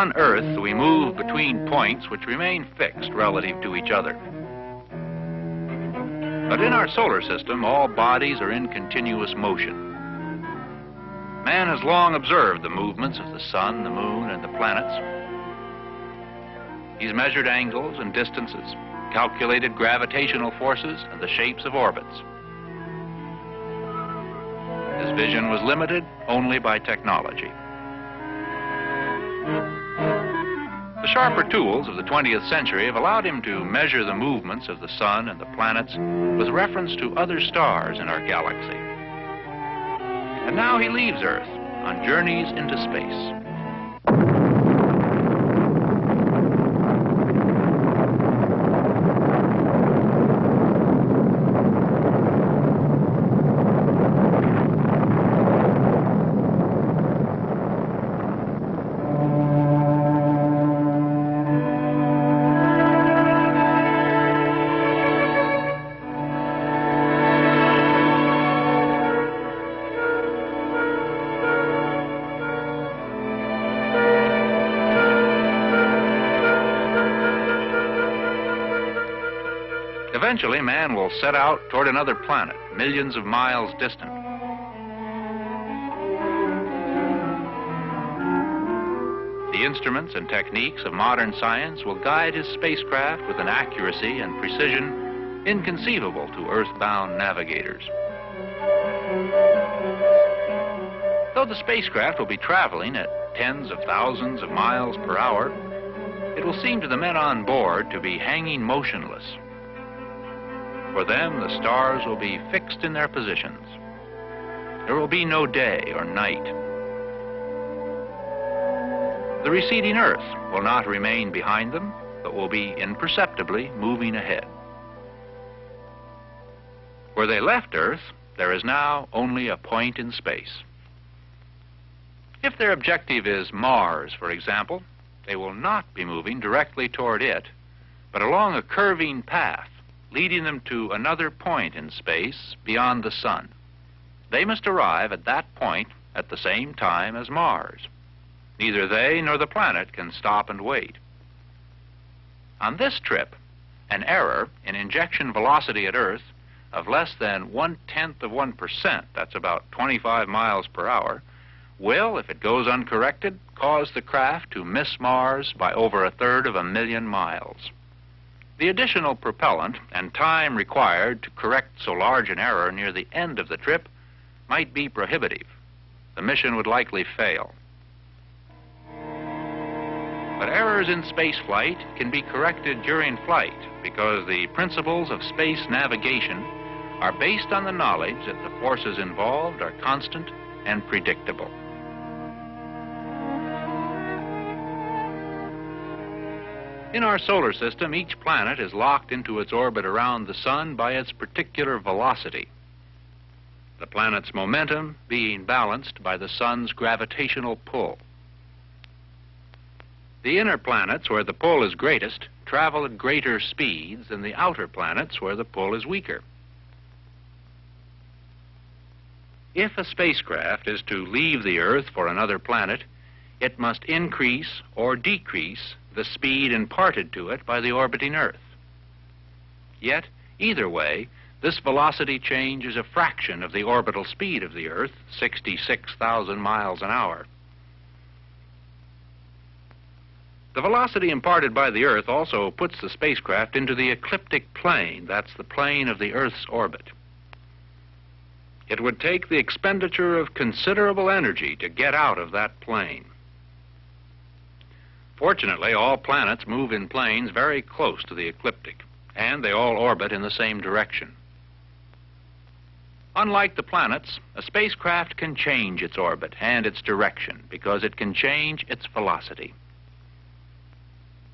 On Earth, we move between points which remain fixed relative to each other. But in our solar system, all bodies are in continuous motion. Man has long observed the movements of the sun, the moon, and the planets. He's measured angles and distances, calculated gravitational forces and the shapes of orbits. His vision was limited only by technology. The sharper tools of the 20th century have allowed him to measure the movements of the sun and the planets with reference to other stars in our galaxy. And now he leaves Earth on journeys into space. Eventually, man will set out toward another planet, millions of miles distant. The instruments and techniques of modern science will guide his spacecraft with an accuracy and precision inconceivable to earthbound navigators. Though the spacecraft will be traveling at tens of thousands of miles per hour, it will seem to the men on board to be hanging motionless. For them, the stars will be fixed in their positions. There will be no day or night. The receding Earth will not remain behind them, but will be imperceptibly moving ahead. Where they left Earth, there is now only a point in space. If their objective is Mars, for example, they will not be moving directly toward it, but along a curving path, leading them to another point in space beyond the sun. They must arrive at that point at the same time as Mars. Neither they nor the planet can stop and wait. On this trip, an error in injection velocity at Earth of less than 0.1%, that's about 25 miles per hour, will, if it goes uncorrected, cause the craft to miss Mars by over 1/3 of a million miles. The additional propellant and time required to correct so large an error near the end of the trip might be prohibitive. The mission would likely fail. But errors in space flight can be corrected during flight because the principles of space navigation are based on the knowledge that the forces involved are constant and predictable. In our solar system, each planet is locked into its orbit around the sun by its particular velocity, the planet's momentum being balanced by the sun's gravitational pull. The inner planets, where the pull is greatest, travel at greater speeds than the outer planets, where the pull is weaker. If a spacecraft is to leave the Earth for another planet, it must increase or decrease the speed imparted to it by the orbiting Earth. Yet, either way, this velocity change is a fraction of the orbital speed of the Earth, 66,000 miles an hour. The velocity imparted by the Earth also puts the spacecraft into the ecliptic plane. That's the plane of the Earth's orbit. It would take the expenditure of considerable energy to get out of that plane. Fortunately, all planets move in planes very close to the ecliptic, and they all orbit in the same direction. Unlike the planets, a spacecraft can change its orbit and its direction because it can change its velocity.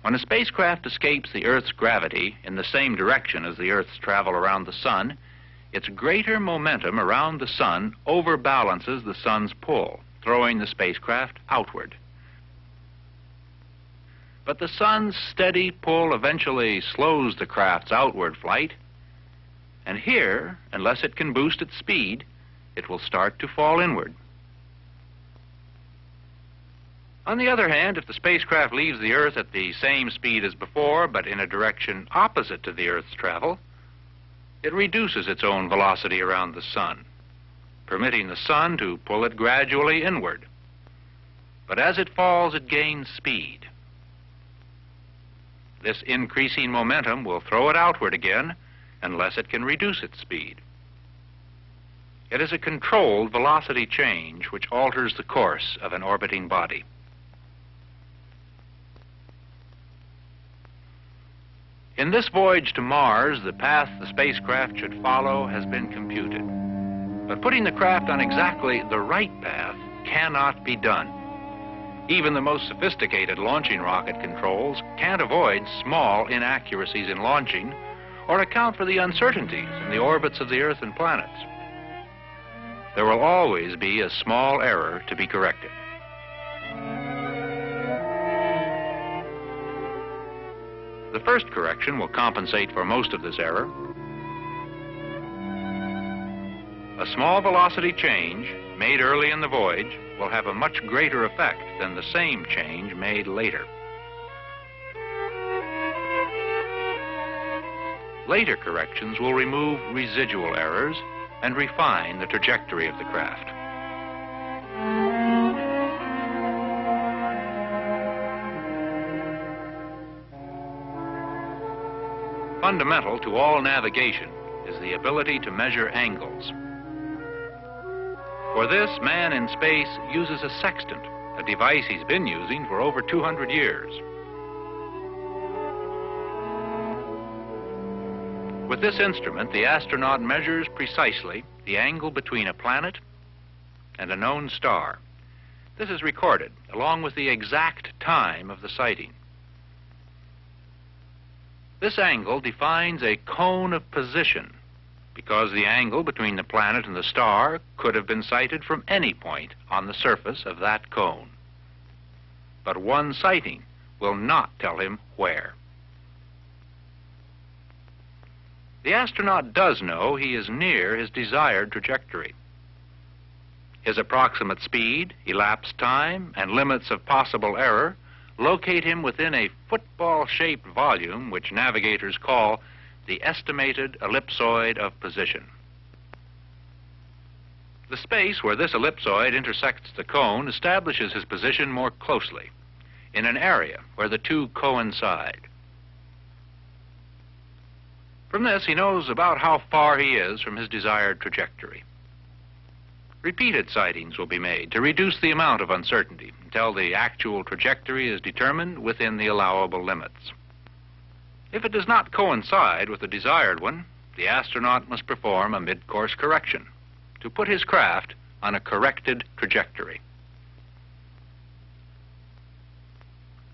When a spacecraft escapes the Earth's gravity in the same direction as the Earth's travel around the sun, its greater momentum around the sun overbalances the sun's pull, throwing the spacecraft outward. But the sun's steady pull eventually slows the craft's outward flight, and here, unless it can boost its speed, it will start to fall inward. On the other hand, if the spacecraft leaves the Earth at the same speed as before, but in a direction opposite to the Earth's travel, it reduces its own velocity around the Sun, permitting the Sun to pull it gradually inward. But as it falls, it gains speed. This increasing momentum will throw it outward again unless it can reduce its speed. It is a controlled velocity change which alters the course of an orbiting body. In this voyage to Mars, the path the spacecraft should follow has been computed. But putting the craft on exactly the right path cannot be done. Even the most sophisticated launching rocket controls can't avoid small inaccuracies in launching or account for the uncertainties in the orbits of the Earth and planets. There will always be a small error to be corrected. The first correction will compensate for most of this error. A small velocity change made early in the voyage will have a much greater effect than the same change made later. Later corrections will remove residual errors and refine the trajectory of the craft. Fundamental to all navigation is the ability to measure angles. For this, man in space uses a sextant, a device he's been using for over 200 years. With this instrument, the astronaut measures precisely the angle between a planet and a known star. This is recorded along with the exact time of the sighting. This angle defines a cone of position because the angle between the planet and the star could have been sighted from any point on the surface of that cone. But one sighting will not tell him where. The astronaut does know he is near his desired trajectory. His approximate speed, elapsed time, and limits of possible error locate him within a football-shaped volume which navigators call the estimated ellipsoid of position. The space where this ellipsoid intersects the cone establishes his position more closely, in an area where the two coincide. From this, he knows about how far he is from his desired trajectory. Repeated sightings will be made to reduce the amount of uncertainty until the actual trajectory is determined within the allowable limits. If it does not coincide with the desired one, the astronaut must perform a mid-course correction to put his craft on a corrected trajectory.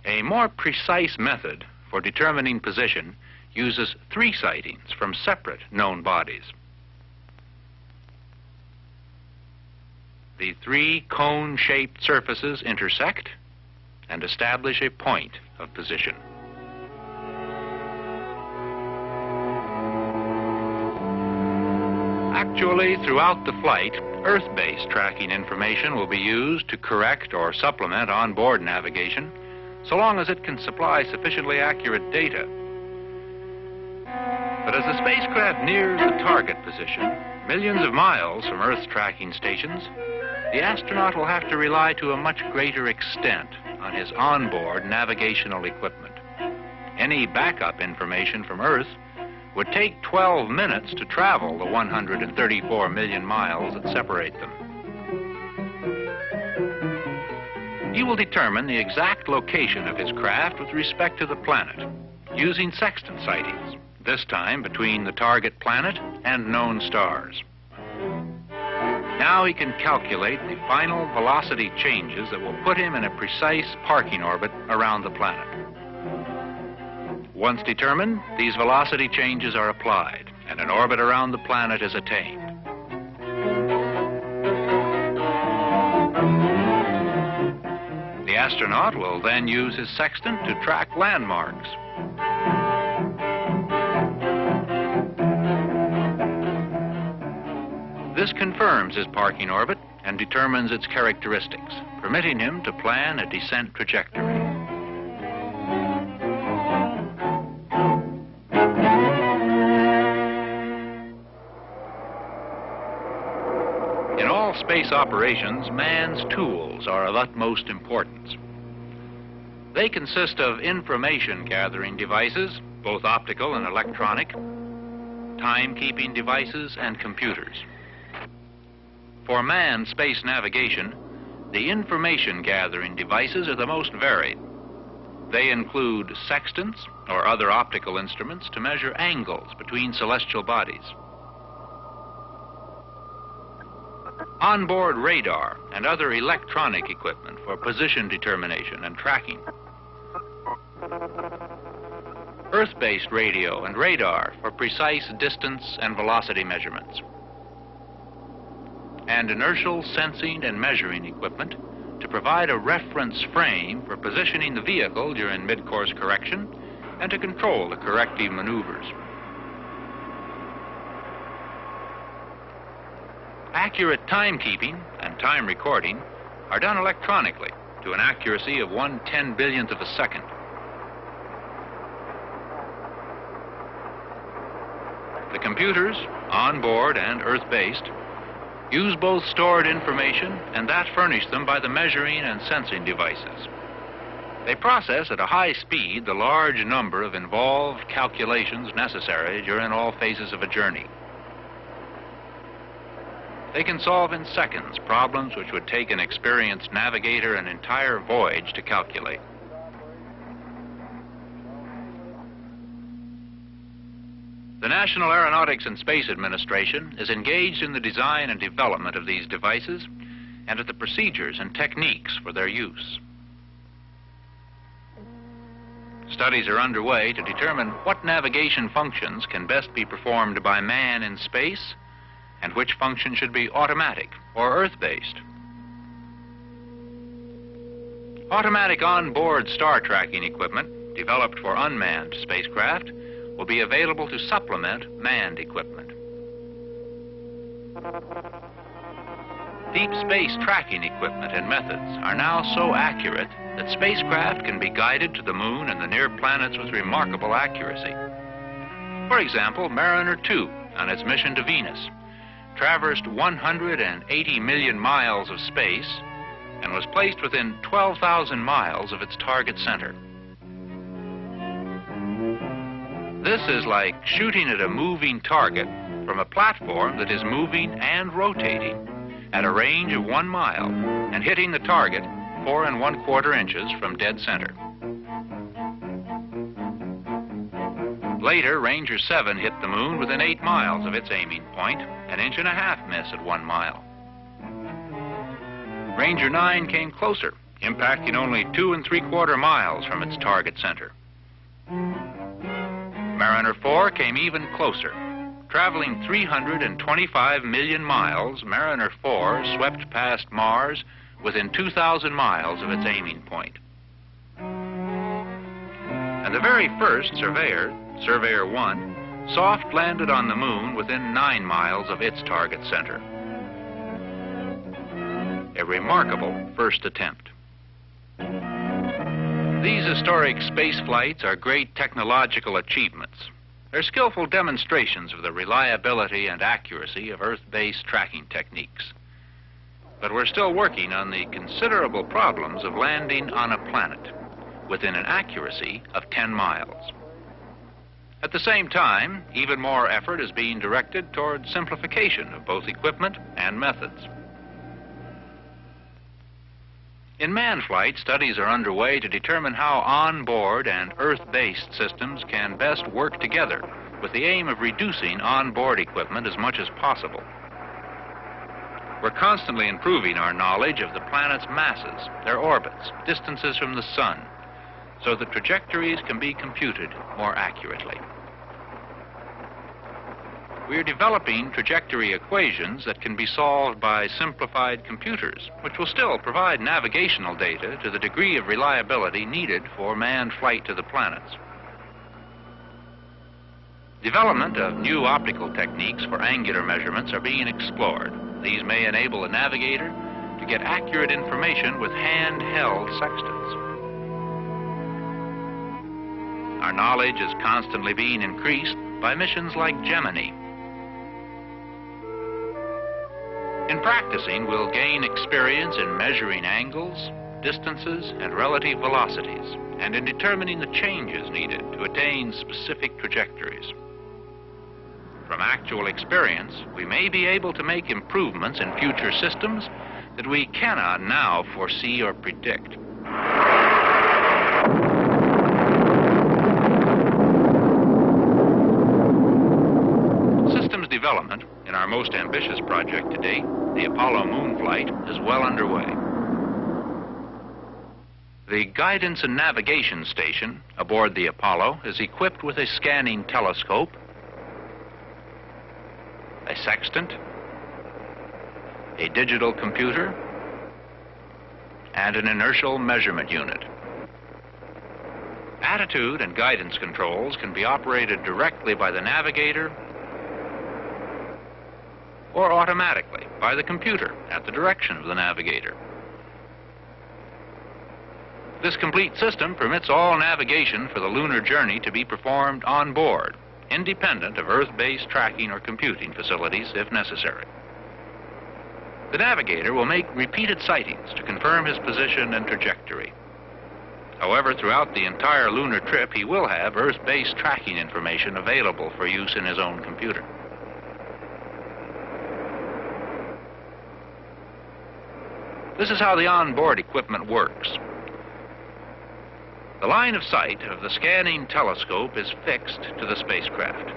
A more precise method for determining position uses 3 sightings from separate known bodies. The 3 cone-shaped surfaces intersect and establish a point of position. Actually, throughout the flight, Earth-based tracking information will be used to correct or supplement onboard navigation, so long as it can supply sufficiently accurate data. But as the spacecraft nears the target position, millions of miles from Earth's tracking stations, the astronaut will have to rely to a much greater extent on his onboard navigational equipment. Any backup information from Earth would take 12 minutes to travel the 134 million miles that separate them. He will determine the exact location of his craft with respect to the planet, using sextant sightings, this time between the target planet and known stars. Now he can calculate the final velocity changes that will put him in a precise parking orbit around the planet. Once determined, these velocity changes are applied, and an orbit around the planet is attained. The astronaut will then use his sextant to track landmarks. This confirms his parking orbit and determines its characteristics, permitting him to plan a descent trajectory. In all space operations, man's tools are of utmost importance. They consist of information-gathering devices, both optical and electronic, timekeeping devices, and computers. For manned space navigation, the information-gathering devices are the most varied. They include sextants, or other optical instruments, to measure angles between celestial bodies, onboard radar and other electronic equipment for position determination and tracking, Earth-based radio and radar for precise distance and velocity measurements, and inertial sensing and measuring equipment to provide a reference frame for positioning the vehicle during mid-course correction and to control the corrective maneuvers. Accurate timekeeping and time recording are done electronically to an accuracy of 1/10 of a second. The computers, on-board and Earth-based, use both stored information and that furnished them by the measuring and sensing devices. They process at a high speed the large number of involved calculations necessary during all phases of a journey. They can solve in seconds problems which would take an experienced navigator an entire voyage to calculate. The National Aeronautics and Space Administration is engaged in the design and development of these devices and at the procedures and techniques for their use. Studies are underway to determine what navigation functions can best be performed by man in space and which function should be automatic or Earth-based. Automatic on-board star tracking equipment developed for unmanned spacecraft will be available to supplement manned equipment. Deep space tracking equipment and methods are now so accurate that spacecraft can be guided to the moon and the near planets with remarkable accuracy. For example, Mariner 2, on its mission to Venus, traversed 180 million miles of space and was placed within 12,000 miles of its target center. This is like shooting at a moving target from a platform that is moving and rotating at a range of 1 mile and hitting the target 4 1/4 inches from dead center. Later, Ranger 7 hit the moon within 8 miles of its aiming point, 1.5 inches miss at 1 mile. Ranger 9 came closer, impacting only 2 3/4 miles from its target center. Mariner 4 came even closer. Traveling 325 million miles, Mariner 4 swept past Mars within 2,000 miles of its aiming point. And the very first Surveyor, Surveyor 1, soft landed on the moon within 9 miles of its target center. A remarkable first attempt. These historic space flights are great technological achievements. They're skillful demonstrations of the reliability and accuracy of Earth-based tracking techniques. But we're still working on the considerable problems of landing on a planet within an accuracy of 10 miles. At the same time, even more effort is being directed toward simplification of both equipment and methods. In manned flight, studies are underway to determine how on-board and Earth-based systems can best work together with the aim of reducing on-board equipment as much as possible. We're constantly improving our knowledge of the planet's masses, their orbits, distances from the sun, so that trajectories can be computed more accurately. We're developing trajectory equations that can be solved by simplified computers, which will still provide navigational data to the degree of reliability needed for manned flight to the planets. Development of new optical techniques for angular measurements are being explored, These may enable a navigator to get accurate information with handheld sextants. Our knowledge is constantly being increased by missions like Gemini. In practicing, we'll gain experience in measuring angles, distances, and relative velocities, and in determining the changes needed to attain specific trajectories. From actual experience, we may be able to make improvements in future systems that we cannot now foresee or predict. Systems development in our most ambitious project to date, the Apollo moon flight, is well underway. The guidance and navigation station aboard the Apollo is equipped with a scanning telescope, a sextant, a digital computer, and an inertial measurement unit. Attitude and guidance controls can be operated directly by the navigator or automatically by the computer at the direction of the navigator. This complete system permits all navigation for the lunar journey to be performed on board, independent of Earth-based tracking or computing facilities if necessary. The navigator will make repeated sightings to confirm his position and trajectory. However, throughout the entire lunar trip, he will have Earth-based tracking information available for use in his own computer. This is how the onboard equipment works. The line of sight of the scanning telescope is fixed to the spacecraft.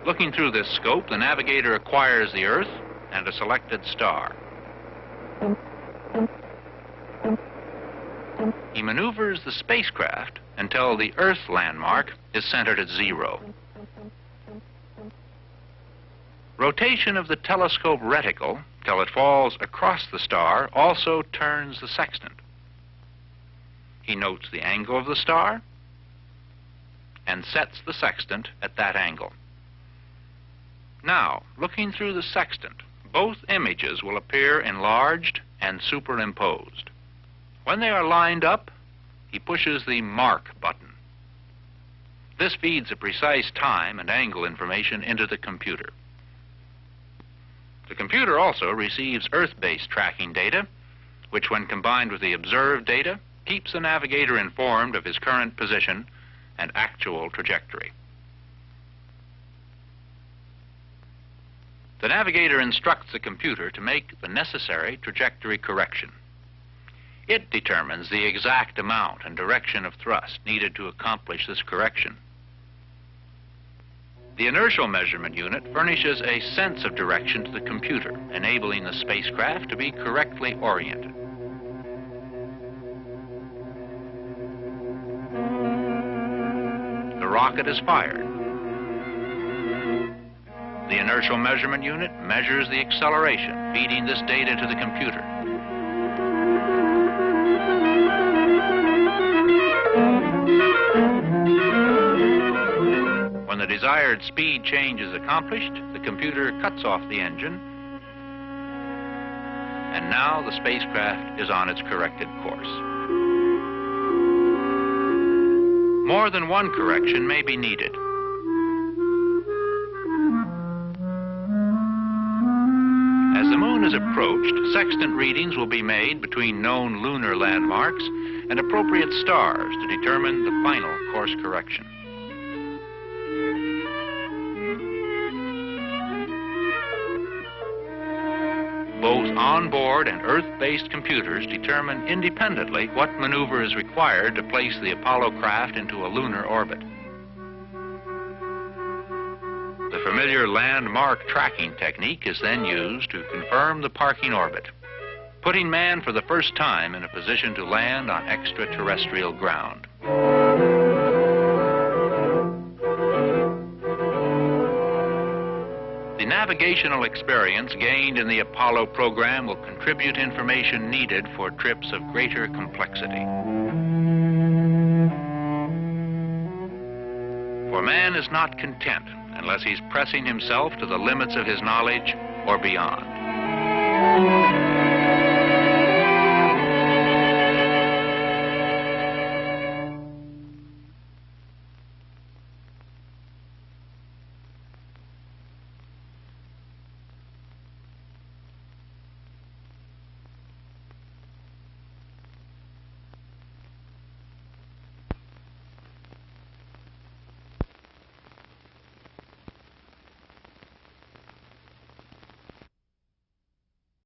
Looking through this scope, the navigator acquires the Earth and a selected star. He maneuvers the spacecraft until the Earth landmark is centered at 0. Rotation of the telescope reticle till it falls across the star also turns the sextant. He notes the angle of the star and sets the sextant at that angle. Now, looking through the sextant, both images will appear enlarged and superimposed. When they are lined up, he pushes the Mark button. This feeds the precise time and angle information into the computer. The computer also receives Earth-based tracking data, which when combined with the observed data, keeps the navigator informed of his current position and actual trajectory. The navigator instructs the computer to make the necessary trajectory correction. It determines the exact amount and direction of thrust needed to accomplish this correction. The inertial measurement unit furnishes a sense of direction to the computer, enabling the spacecraft to be correctly oriented. The rocket is fired. The inertial measurement unit measures the acceleration, feeding this data to the computer. When the desired speed change is accomplished, the computer cuts off the engine, and now the spacecraft is on its corrected course. More than one correction may be needed. As the moon is approached, sextant readings will be made between known lunar landmarks and appropriate stars to determine the final course correction. Both onboard and Earth-based computers determine independently what maneuver is required to place the Apollo craft into a lunar orbit. The familiar landmark tracking technique is then used to confirm the parking orbit, putting man for the first time in a position to land on extraterrestrial ground. The navigational experience gained in the Apollo program will contribute information needed for trips of greater complexity. For man is not content unless he's pressing himself to the limits of his knowledge or beyond.